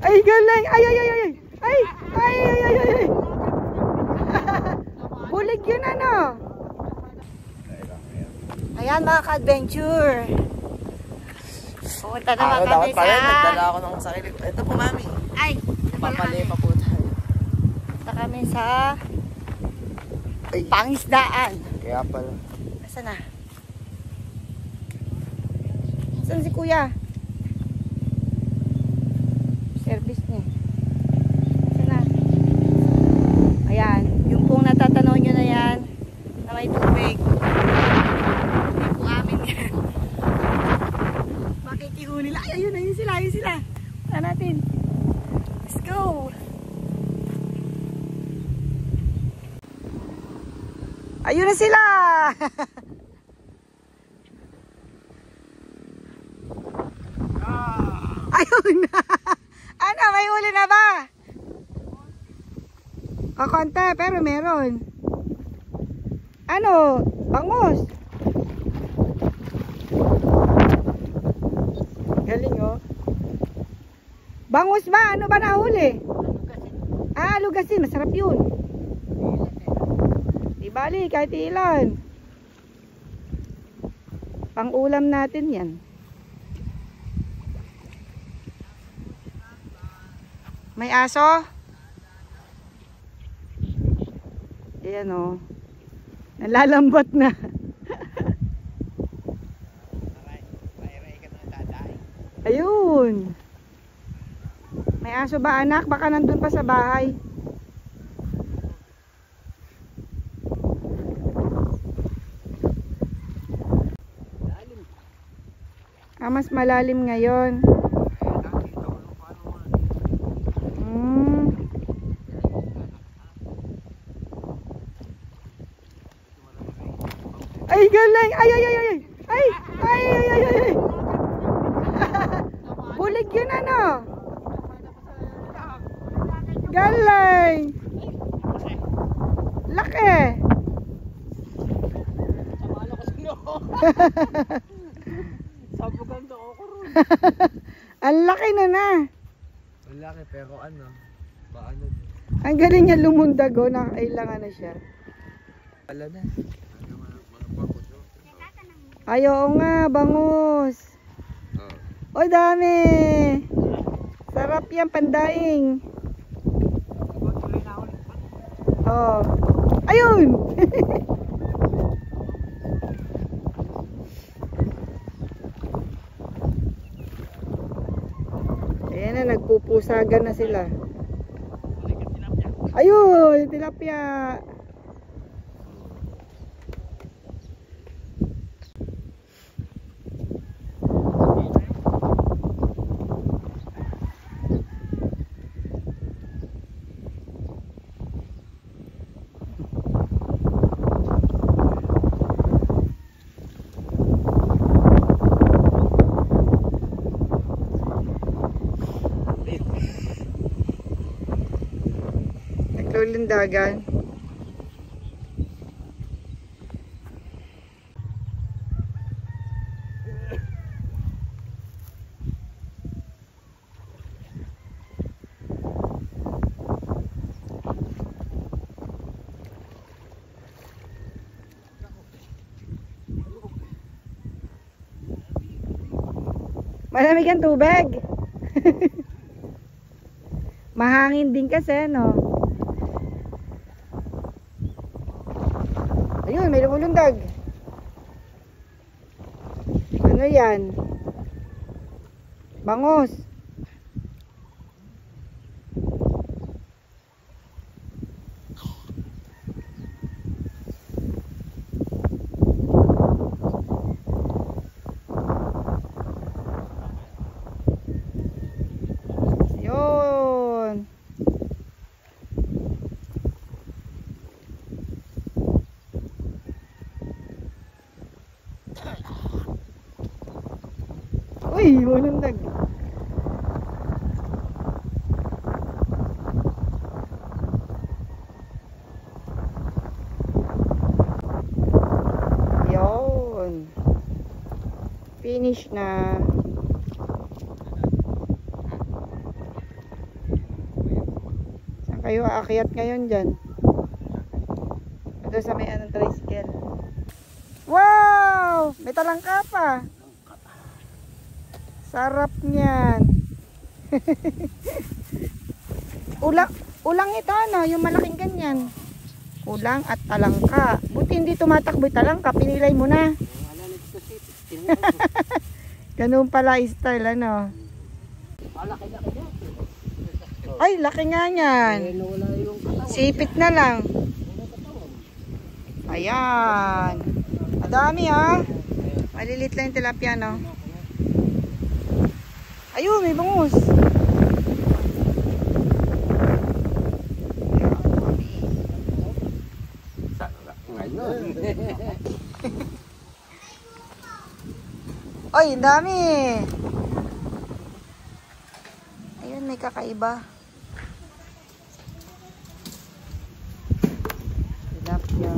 Ay, galing! Ay, ay, ay, ay! Ay, ay, ay, ay, ay! Bulig yun ano? Ayan mga ka-adventure. Pumunta naman kami sa... Nagdala ako ng sarili. Ito po, mami. Ay! Papalipa po tayo. Punta kami sa... Pangisdaan. Kaya pala. Nasaan na? Saan si kuya? Service niya. Saan na? Ayan. Yung pong natatanaw nyo na yan na may tubig. Hindi po amin yan. Makikihuli nila. Ay, ayun, ayun sila, ayun sila. Punta natin. Let's go! Ayun na sila! Ayun na! Ano, may huli na ba? Kakonte, pero meron. Ano? Bangus. Galing oh. Bangus ba? Ano ba nahuli? Ah, lugasin. Masarap yun. Di bali, kahit ilan. Pang-ulam natin yan. May aso? Ayan o. Nalalambot na. Ayun. May aso ba anak? Baka nandun pa sa bahay. Mas malalim ngayon. Ay, galing! Ay, ay, ay, ay! Ay, ay, ay, ay, ay! Bulig yun ano? Galing! Laki! Sabugan to ako ron. Ang laki na na. Ang laki pero ano? Paano? Ang galing niya lumundag o. Nakailangan na siya. Wala na. Ay, oo nga. Bangus. Oy, dami. Sarap yan. Pandaing. Oh. Ayun. Ayan na, nagpupusagan na sila. Ayun, tilapia. Naglulindagan. Malamig ang tubig. Mahangin din kasi, no? Ayun, may lumulundag. Ano yan? Bangus. Yun. Uy, lumulundag. Yun. Finish na. kayo aakyat ngayon dyan? Ito sa may anong tricycle. Wow! May talangka pa. Sarap niyan. Ulang ito, ano? Yung malaking ganyan. Ulang at talangka. Buti hindi tumatakbo yung talangka. Pinilay mo na. Ganun pala style, ano? Ay, laki nga niyan. Sipit na lang. Ayan. Madami, ha? Malilit lang yung tilapia, no? Ayun, may bangus. Ay, ang dami. Ayun, may kakaiba. Tilapia.